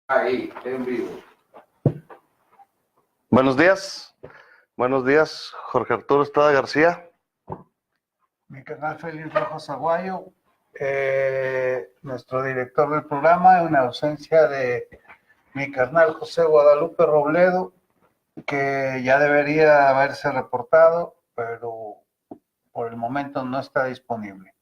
Ahí, en vivo. Buenos días, Jorge Arturo Estrada García. Mi canal Félix Rojas Aguayo, nuestro director del programa, en ausencia de mi carnal José Guadalupe Robledo, que ya debería haberse reportado, pero por el momento no está disponible.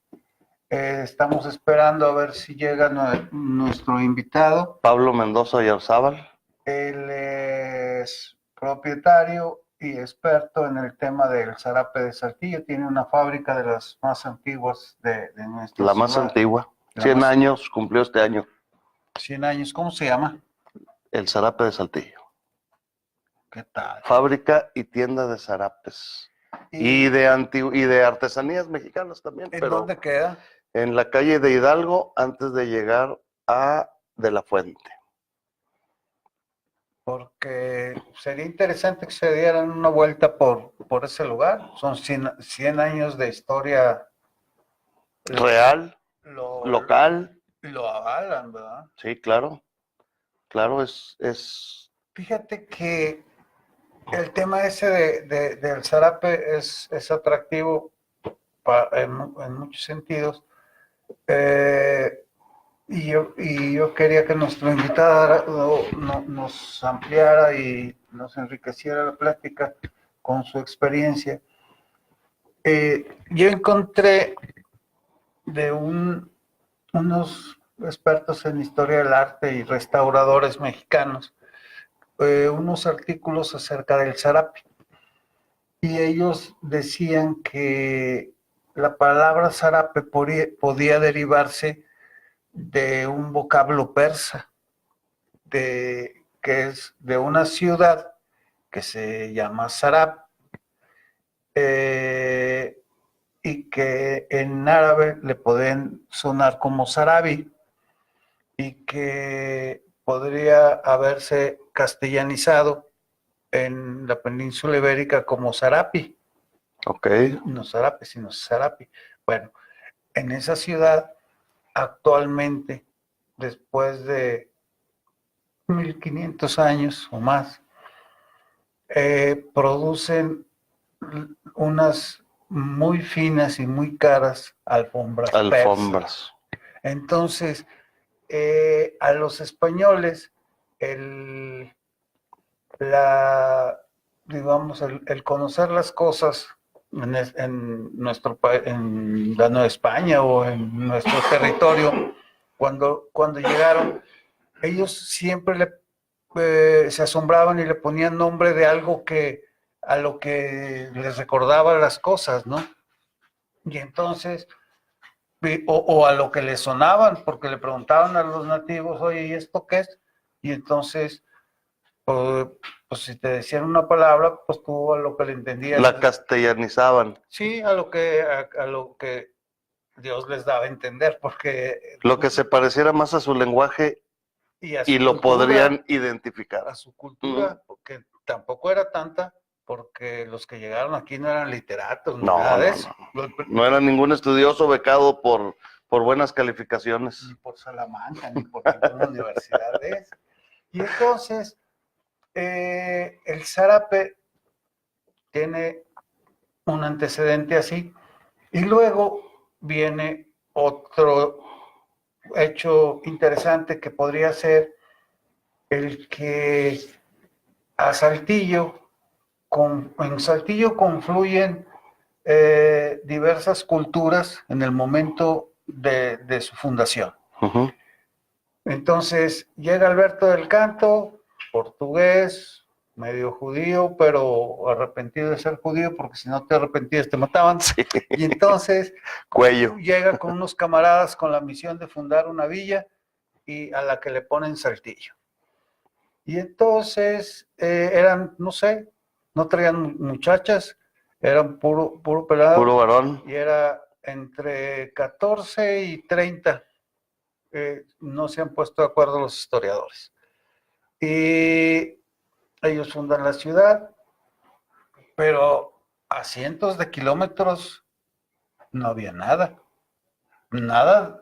Estamos esperando a ver si llega nuestro invitado. Pablo Mendoza Yarzábal. Él es propietario y experto en el tema del zarape de Saltillo. Tiene una fábrica de las más antiguas de nuestra La ciudad. más antigua. 100 años cumplió este año. 100 años. ¿Cómo se llama? El zarape de Saltillo. ¿Qué tal? Fábrica y tienda de zarapes. Y de artesanías mexicanas también. ¿En pero dónde queda? En la calle de Hidalgo, antes de llegar a De la Fuente. Porque sería interesante que se dieran una vuelta por ese lugar. Son 100 años de historia Real, local. Lo avalan, ¿verdad? Sí, claro. Claro, es... Fíjate que el tema ese del zarape es atractivo en muchos sentidos. Y yo quería que nuestro invitado nos ampliara y nos enriqueciera la plática con su experiencia. Yo encontré de unos expertos en historia del arte y restauradores mexicanos unos artículos acerca del zarape. Y ellos decían que la palabra zarape podía derivarse de un vocablo persa, que es de una ciudad que se llama Sarab, y que en árabe le pueden sonar como Sarabi, y que podría haberse castellanizado en la península ibérica como Sarapi. Ok. No Sarape, sino Sarapi. Bueno, en esa ciudad actualmente, después de 1500 años o más, producen unas muy finas y muy caras alfombras persas. Entonces, a los españoles, digamos, el conocer las cosas en nuestro en la Nueva España o en nuestro territorio, cuando llegaron, ellos siempre se asombraban y le ponían nombre de algo a lo que les recordaba las cosas, ¿no? Y entonces, o a lo que les sonaban, porque le preguntaban a los nativos, oye, ¿y esto qué es? Y entonces, pues si te decían una palabra, pues tú a lo que le entendías. La castellanizaban. Sí, a lo que Dios les daba a entender, porque... Lo que se pareciera más a su lenguaje y lo podrían identificar. A su cultura, porque tampoco era tanta, porque los que llegaron aquí no eran literatos, ni nada de eso. No era ningún estudioso becado por buenas calificaciones. Ni por Salamanca, ni por ninguna universidad de eso. Y entonces, el zarape tiene un antecedente así. Y luego viene otro hecho interesante que podría ser el que a Saltillo, en Saltillo confluyen diversas culturas en el momento de su fundación. Uh-huh. Entonces llega Alberto del Canto, portugués, medio judío, pero arrepentido de ser judío, porque si no te arrepentías te mataban. Sí. Y entonces llega con unos camaradas con la misión de fundar una villa y a la que le ponen Saltillo. Y entonces eran, no sé, no traían muchachas, eran puro pelado. Puro varón. Y era entre 14 y 30. No se han puesto de acuerdo los historiadores. Y ellos fundan la ciudad, pero a cientos de kilómetros no había nada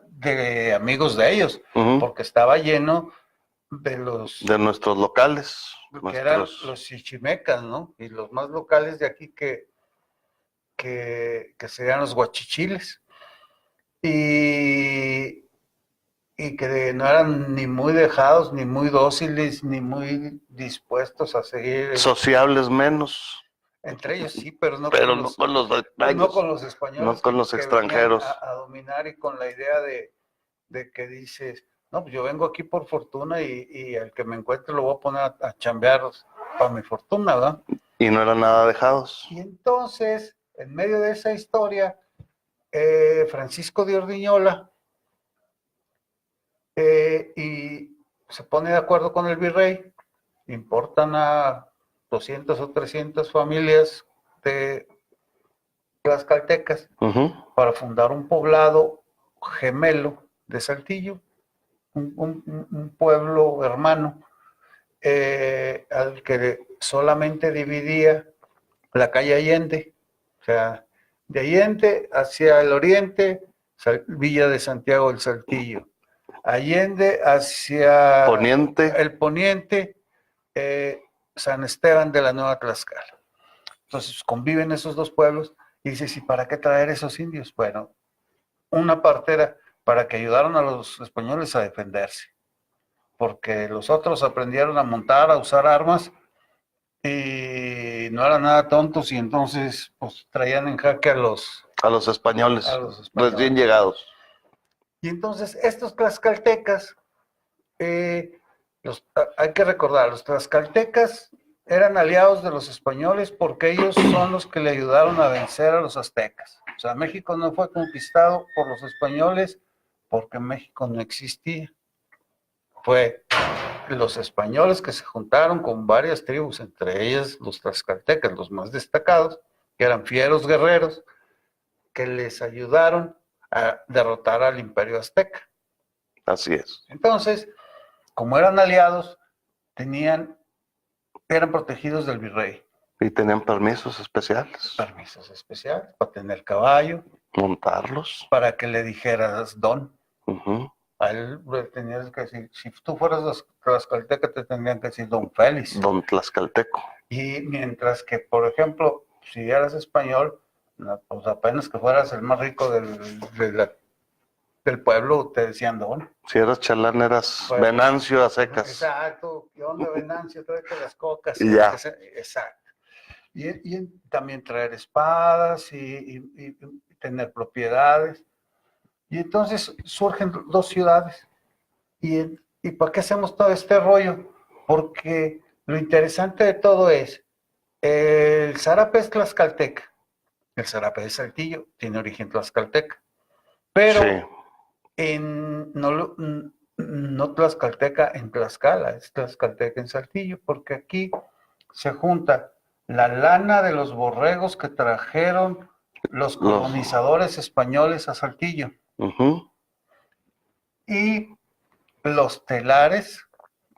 de amigos de ellos, porque estaba lleno de nuestros locales, que eran nuestros... los chichimecas, ¿no? Y los más locales de aquí que serían los guachichiles. Y que no eran ni muy dejados, ni muy dóciles, ni muy dispuestos a seguir. Sociables menos, Entre ellos sí, pero no pero con no los, con los no extraños, con los no españoles con los que venían extranjeros. a dominar, y con la idea de que dices, no, pues yo vengo aquí por fortuna y el que me encuentre lo voy a poner a chambear para mi fortuna, ¿verdad? Y no eran nada dejados. Y entonces, en medio de esa historia, Francisco de Ordiñola y se pone de acuerdo con el virrey, importan a 200 o 300 familias de tlaxcaltecas para fundar un poblado gemelo de Saltillo, un pueblo hermano al que solamente dividía la calle Allende, o sea, de Allende hacia el oriente, Villa de Santiago del Saltillo, Allende hacia Poniente, el poniente, San Esteban de la Nueva Tlaxcala. Entonces conviven esos dos pueblos y dices, ¿y para qué traer esos indios? Bueno, una parte era para que ayudaran a los españoles a defenderse, porque los otros aprendieron a montar, a usar armas y no eran nada tontos, y entonces pues traían en jaque a los españoles, españoles. recién llegados. Y entonces estos tlaxcaltecas, hay que recordar, los tlaxcaltecas eran aliados de los españoles porque ellos son los que le ayudaron a vencer a los aztecas. O sea, México no fue conquistado por los españoles porque México no existía. Fue los españoles que se juntaron con varias tribus, entre ellas los tlaxcaltecas, los más destacados, que eran fieros guerreros, que les ayudaron a derrotar al imperio azteca. Así es. Entonces, como eran aliados, eran protegidos del virrey. Y tenían permisos especiales. Permisos especiales para tener caballo. Montarlos. Para que le dijeras don. Uh-huh. A él le tenías que decir, si tú fueras tlaxcalteca, te tendrían que decir don Félix. Don Tlaxcalteco. Y mientras que, por ejemplo, si eras español, pues apenas que fueras el más rico del pueblo, te decían don. Si eras chalán, eras pues, Venancio a secas. Exacto. ¿Qué onda, Venancio? Tráete las cocas. Y ya. Exacto. Y también traer espadas y tener propiedades. Y entonces surgen dos ciudades. ¿Y para qué hacemos todo este rollo? Porque lo interesante de todo es, el zarape es tlaxcalteca, el zarape de Saltillo tiene origen tlaxcalteca, pero sí. No tlaxcalteca en Tlaxcala, es tlaxcalteca en Saltillo, porque aquí se junta la lana de los borregos que trajeron los colonizadores españoles a Saltillo. Uh-huh. Y los telares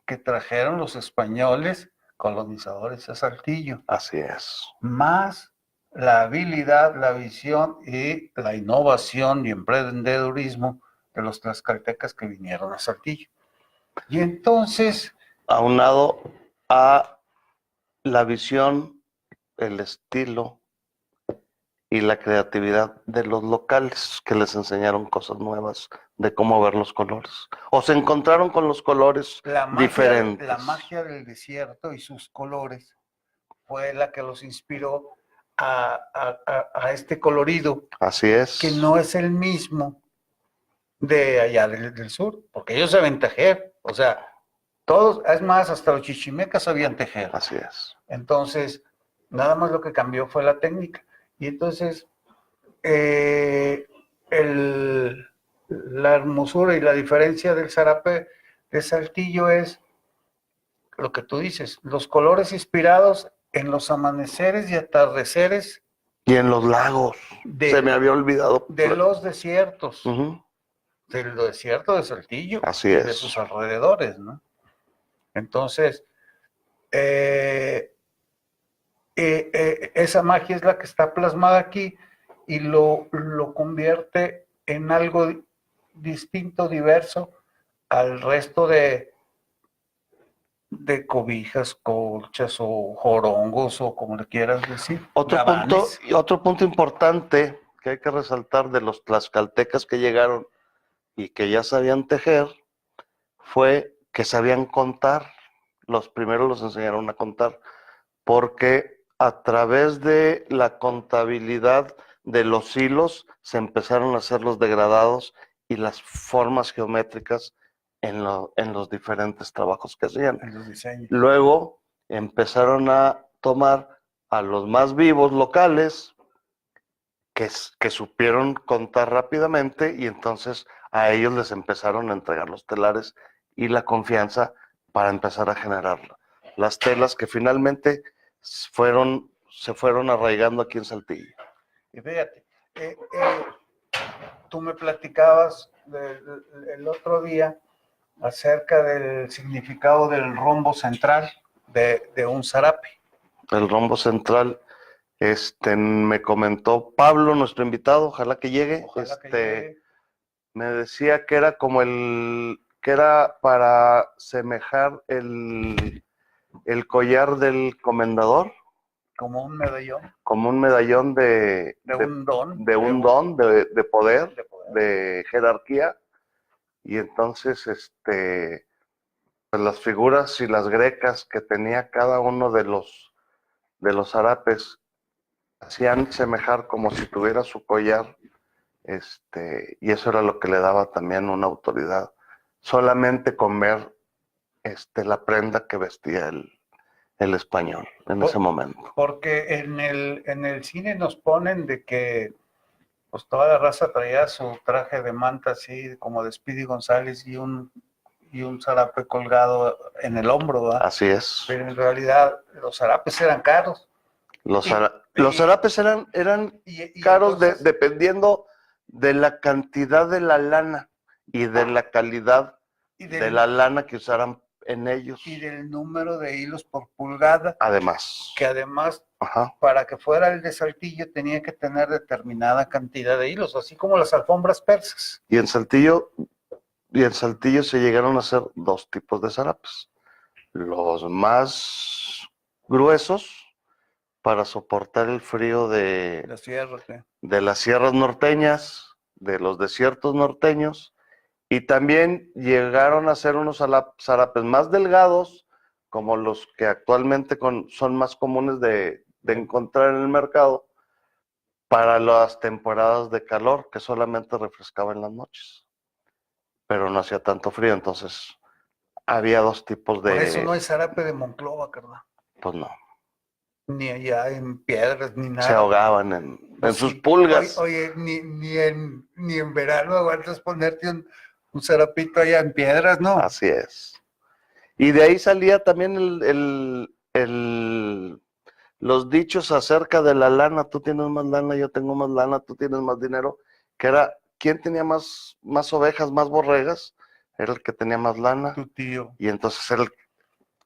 que trajeron los españoles colonizadores a Saltillo. Así es. Más la habilidad, la visión y la innovación y emprendedurismo de los tlaxcaltecas que vinieron a Saltillo. Y entonces, aunado a la visión, el estilo y la creatividad de los locales, que les enseñaron cosas nuevas de cómo ver los colores. O se encontraron con los colores diferentes. La magia del desierto y sus colores fue la que los inspiró a este colorido. Así es. Que no es el mismo de allá del sur, porque ellos saben tejer. O sea, todos, es más, hasta los chichimecas sabían tejer. Así es. Entonces, nada más lo que cambió fue la técnica. Y entonces, la hermosura y la diferencia del zarape de Saltillo es lo que tú dices, los colores inspirados en los amaneceres y atardeceres. Y en los lagos. Se me había olvidado. De los desiertos. Uh-huh. Del desierto de Saltillo. Así es. De sus alrededores, ¿no? Entonces, esa magia es la que está plasmada aquí y lo convierte en algo distinto, diverso al resto de de cobijas, colchas o jorongos o como le quieras decir. Otro punto importante que hay que resaltar de los tlaxcaltecas que llegaron y que ya sabían tejer fue que sabían contar. Los primeros los enseñaron a contar, porque a través de la contabilidad de los hilos se empezaron a hacer los degradados y las formas geométricas en los diferentes trabajos que hacían. En los diseños. Luego empezaron a tomar a los más vivos locales que supieron contar rápidamente, y entonces a ellos les empezaron a entregar los telares y la confianza para empezar a generar las telas que finalmente se fueron arraigando aquí en Saltillo. Y fíjate, tú me platicabas el otro día acerca del significado del rombo central de un zarape. El rombo central, me comentó Pablo, nuestro invitado, ojalá que llegue. Ojalá que llegue. Me decía que era que era para semejar el collar del comendador. Como un medallón. Como un medallón de un don. De poder, de jerarquía. Y entonces, pues las figuras y las grecas que tenía cada uno de los zarapes hacían semejar como si tuviera su collar, y eso era lo que le daba también una autoridad, solamente con ver la prenda que vestía el español en ese momento. Porque en el cine nos ponen de que pues toda la raza traía su traje de manta así como de Speedy González y un zarape colgado en el hombro, ¿verdad? Así es. Pero en realidad los zarapes eran caros. Los zarapes eran caros entonces, dependiendo de la cantidad de la lana y de la calidad de la lana que usaran en ellos. Y del número de hilos por pulgada. Además. Que además, para que fuera el de Saltillo, tenía que tener determinada cantidad de hilos, así como las alfombras persas. Y en Saltillo se llegaron a hacer dos tipos de zarapes. Los más gruesos, para soportar el frío de las sierras norteñas, de los desiertos norteños, y también llegaron a hacer unos zarapes más delgados, como los que actualmente son más comunes de encontrar en el mercado, para las temporadas de calor, que solamente refrescaba en las noches, pero no hacía tanto frío. Entonces había dos tipos de... Por eso no hay zarape de Monclova, ¿verdad? Pues no. Ni allá en Piedras, ni nada. Se ahogaban en sus pulgas. Oye, ni en verano aguantas ponerte un zarapito allá en Piedras, ¿no? Así es. Y de ahí salía también los dichos acerca de la lana. Tú tienes más lana, yo tengo más lana, tú tienes más dinero. Que era, ¿quién tenía más ovejas, más borregas? Era el que tenía más lana. Tu tío. Y entonces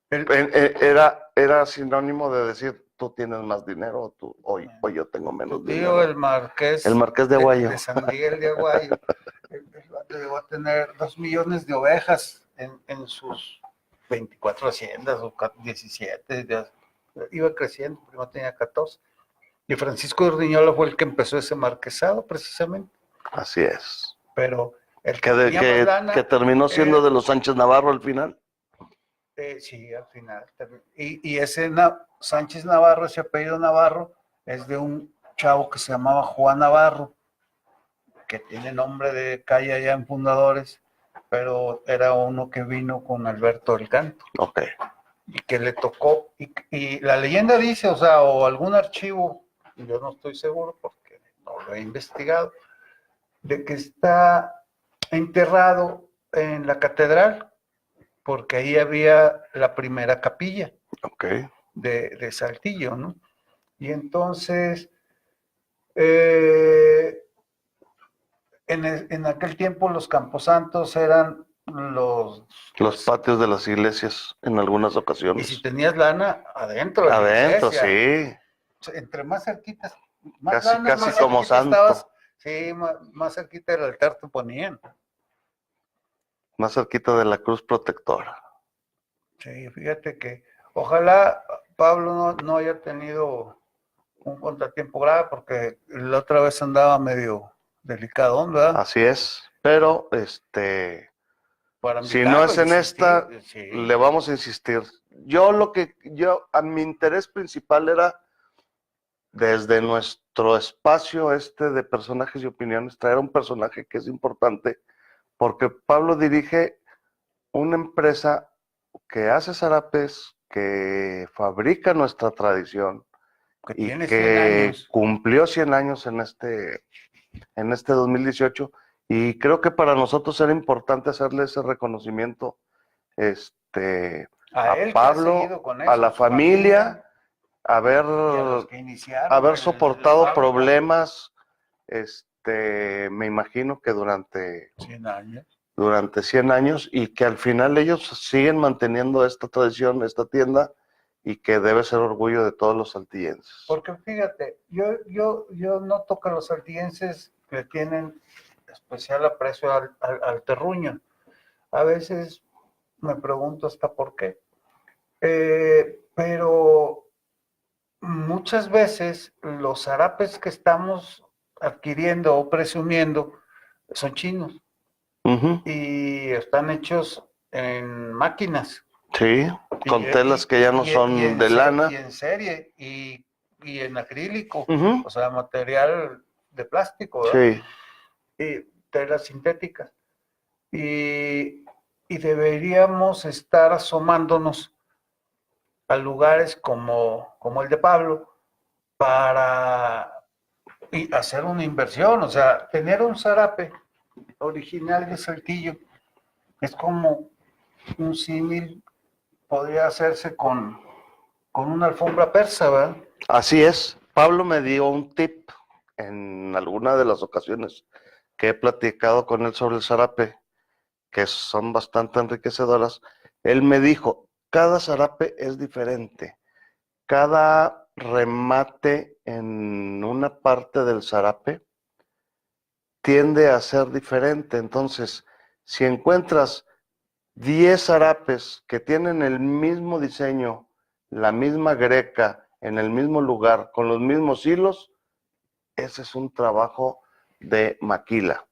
era sinónimo de decir, tú tienes más dinero o yo tengo menos dinero. Tío, el marqués de Aguayo. De San Miguel de Aguayo. Llegó a tener 2 millones de ovejas en sus 24 haciendas o 17. Iba creciendo, primero tenía 14. Y Francisco de Urdiñola fue el que empezó ese marquesado, precisamente. Así es. Pero el que terminó siendo de los Sánchez Navarro al final. Sí, al final. Y ese Sánchez Navarro, ese apellido Navarro, es de un chavo que se llamaba Juan Navarro, que tiene nombre de calle allá en Fundadores, pero era uno que vino con Alberto del Canto. Ok. Y que le tocó, y la leyenda dice, o algún archivo, yo no estoy seguro porque no lo he investigado, de que está enterrado en la catedral, porque ahí había la primera capilla de Saltillo, ¿no? Y entonces, en aquel tiempo los camposantos eran los patios de las iglesias en algunas ocasiones. Y si tenías lana, adentro de la iglesia. Sí. Entre más cerquitas, casi más como santo. Sí, más cerquita del altar te ponían. Más cerquita de la cruz protectora. Sí, fíjate que ojalá Pablo no haya tenido un contratiempo grave porque la otra vez andaba medio delicado, ¿verdad? Así es, pero Para si no invitarlo es y en esta, insistir, le sí. vamos a insistir. A mi interés principal era desde nuestro espacio de personajes y opiniones, traer un personaje que es importante, porque Pablo dirige una empresa que hace zarapes, que fabrica nuestra tradición Que y tiene 100 que años. cumplió 100 años en este 2018. Y creo que para nosotros era importante hacerle ese reconocimiento A a él que ha Pablo, seguido con a eso, a la su familia familia, haber, y a los que iniciaron haber la soportado fábrica. problemas, me imagino que 100 años. durante 100 años y que al final ellos siguen manteniendo esta tradición, esta tienda y que debe ser orgullo de todos los saltillenses. Porque fíjate, yo noto que los saltillenses le tienen especial aprecio al terruño. A veces me pregunto hasta por qué. Pero muchas veces los zarapes que estamos adquiriendo o presumiendo son chinos Ujú. y están hechos en máquinas Sí, con telas que ya no son de y lana. en serie y en acrílico, Ujú. o sea, material de plástico, ¿verdad? Sí, Y telas sintéticas. Y deberíamos estar asomándonos a lugares como el de Pablo para hacer una inversión, o sea, tener un zarape original de Saltillo es como un símil, podría hacerse con una alfombra persa, ¿verdad? así es. Pablo me dio un tip en alguna de las ocasiones que he platicado con él sobre el zarape, que son bastante enriquecedoras. Él me dijo, cada zarape es diferente. Cada remate en una parte del zarape tiende a ser diferente. Entonces, si encuentras 10 zarapes que tienen el mismo diseño, la misma greca, en el mismo lugar, con los mismos hilos, ese es un trabajo de maquila.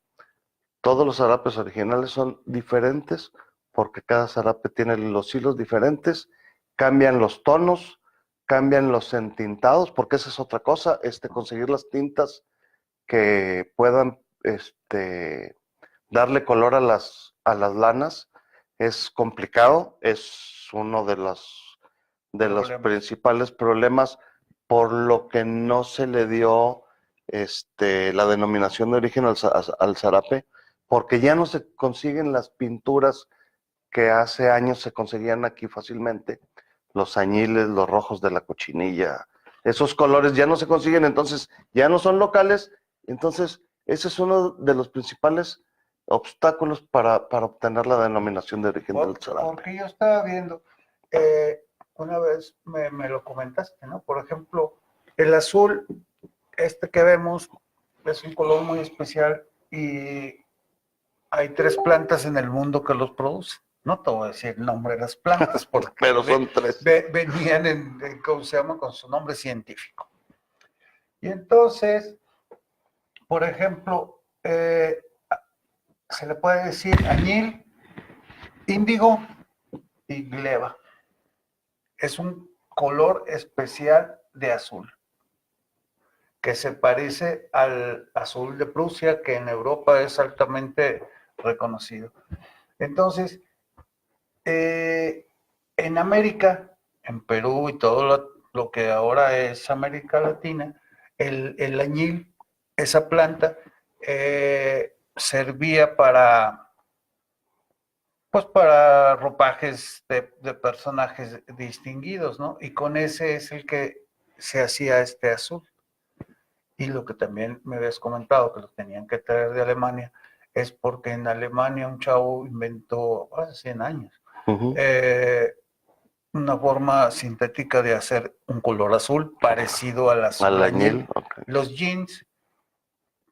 Todos los zarapes originales son diferentes porque cada zarape tiene los hilos diferentes, cambian los tonos, cambian los entintados, porque esa es otra cosa, conseguir las tintas que puedan darle color a las lanas es complicado, es uno de los Problemas. principales problemas por lo que no se le dio la denominación de origen al zarape, porque ya no se consiguen las pinturas que hace años se conseguían aquí fácilmente, los añiles, los rojos de la cochinilla, esos colores ya no se consiguen, entonces ya no son locales, entonces ese es uno de los principales obstáculos para obtener la denominación de origen del zarape. Porque yo estaba viendo, una vez me lo comentaste, ¿no? Por ejemplo, el azul, este que vemos, es un color muy especial y hay 3 plantas en el mundo que los producen. No te voy a decir el nombre de las plantas porque Pero son 3. venían ¿cómo se llama? Con su nombre científico. Y entonces, por ejemplo, se le puede decir añil, índigo y gleba. Es un color especial de azul que se parece al azul de Prusia, que en Europa es altamente reconocido. Entonces, en América, en Perú y todo lo que ahora es América Latina, el añil, esa planta, servía pues para ropajes de personajes distinguidos, ¿no? Y con ese es el que se hacía este azul. Y lo que también me habías comentado, que lo tenían que traer de Alemania, es porque en Alemania un chavo inventó hace 100 años una forma sintética de hacer un color azul parecido al azul Al añil. añil, okay. Los jeans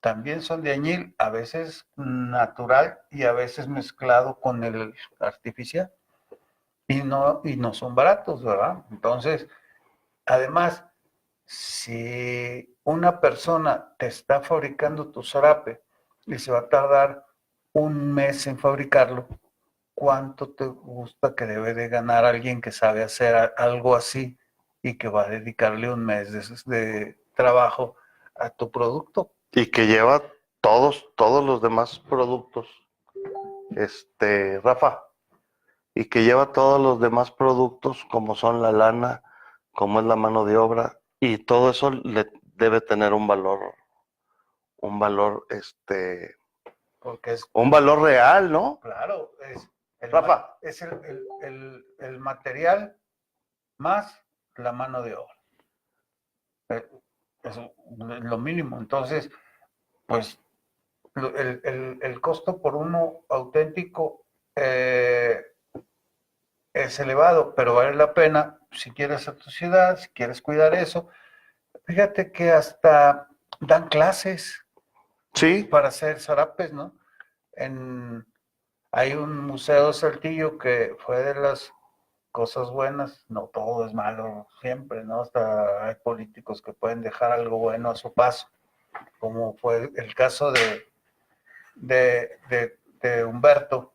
también son de añil, a veces natural y a veces mezclado con el artificial. y no son baratos, ¿verdad? Entonces, además, si una persona te está fabricando tu zarape y se va a tardar un mes en fabricarlo, ¿cuánto te gusta que debe de ganar alguien que sabe hacer algo así y que va a dedicarle un mes de trabajo a tu producto? Y que lleva todos los demás productos, Rafa, y que lleva todos los demás productos como son la lana, como es la mano de obra, y todo eso le debe tener un valor, Porque es, un valor real, ¿no? claro, Rafa. es el material más la mano de obra. Eso es lo mínimo. Entonces, pues el costo por uno auténtico es elevado, pero vale la pena si quieres a tu ciudad, si quieres cuidar eso. Fíjate que hasta dan clases Sí, para hacer zarapes, ¿no? Hay un museo de Saltillo que fue de las cosas buenas, no todo es malo siempre, ¿no? Hasta hay políticos que pueden dejar algo bueno a su paso, como fue el caso de Humberto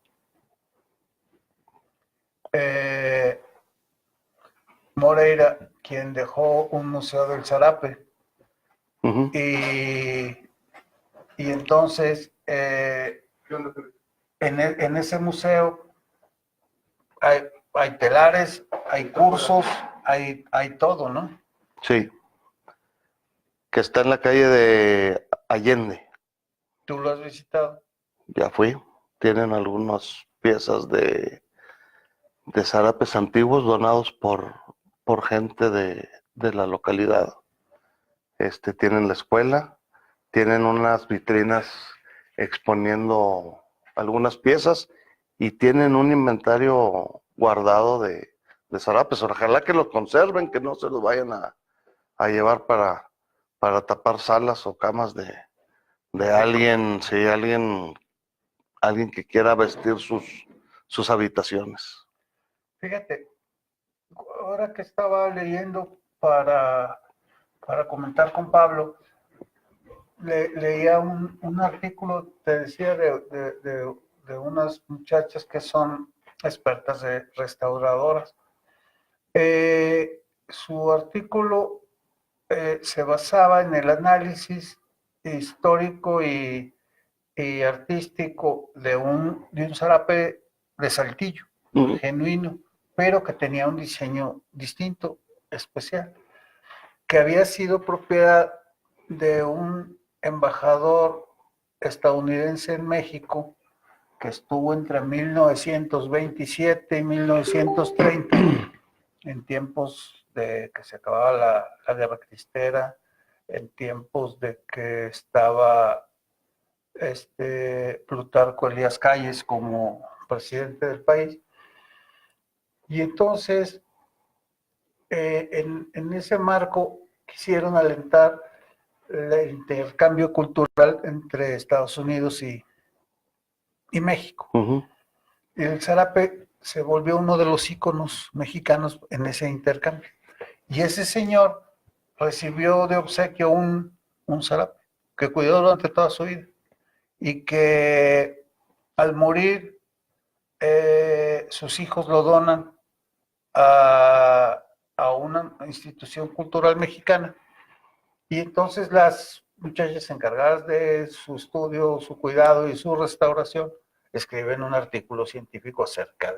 Moreira, quien dejó un museo del zarape. uh-huh. Y entonces, en ese museo hay telares, hay cursos, hay todo, ¿no? Sí, que está en la calle de Allende. ¿Tú lo has visitado? Ya fui. Tienen algunas piezas de zarapes antiguos donados por gente de la localidad. Tienen la escuela, tienen unas vitrinas exponiendo algunas piezas y tienen un inventario guardado de zarapes. Ojalá que los conserven, que no se los vayan a llevar para tapar salas o camas de alguien, si alguien que quiera vestir sus habitaciones. Fíjate, ahora que estaba leyendo para comentar con Pablo, leía un artículo, te decía, de unas muchachas que son expertas de restauradoras. Su artículo se basaba en el análisis histórico y artístico de un zarape de Saltillo, Uh-huh. genuino, pero que tenía un diseño distinto, especial, que había sido propiedad de un embajador estadounidense en México que estuvo entre 1927 y 1930, en tiempos de que se acababa la guerra cristera, en tiempos de que estaba Plutarco Elías Calles como presidente del país. Y entonces, en ese marco, quisieron alentar el intercambio cultural entre Estados Unidos y México. Uh-huh. El zarape se volvió uno de los íconos mexicanos en ese intercambio. Y ese señor recibió de obsequio un zarape que cuidó durante toda su vida y que al morir sus hijos lo donan a una institución cultural mexicana. Y entonces las muchachas encargadas de su estudio, su cuidado y su restauración escriben un artículo científico acerca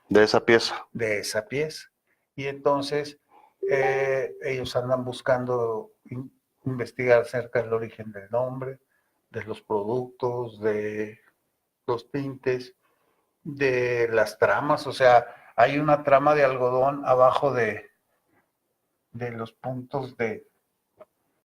De esa pieza. de esa pieza. Y entonces ellos andan buscando investigar acerca del origen del nombre, de los productos, de los tintes, de las tramas. O sea, hay una trama de algodón abajo de los puntos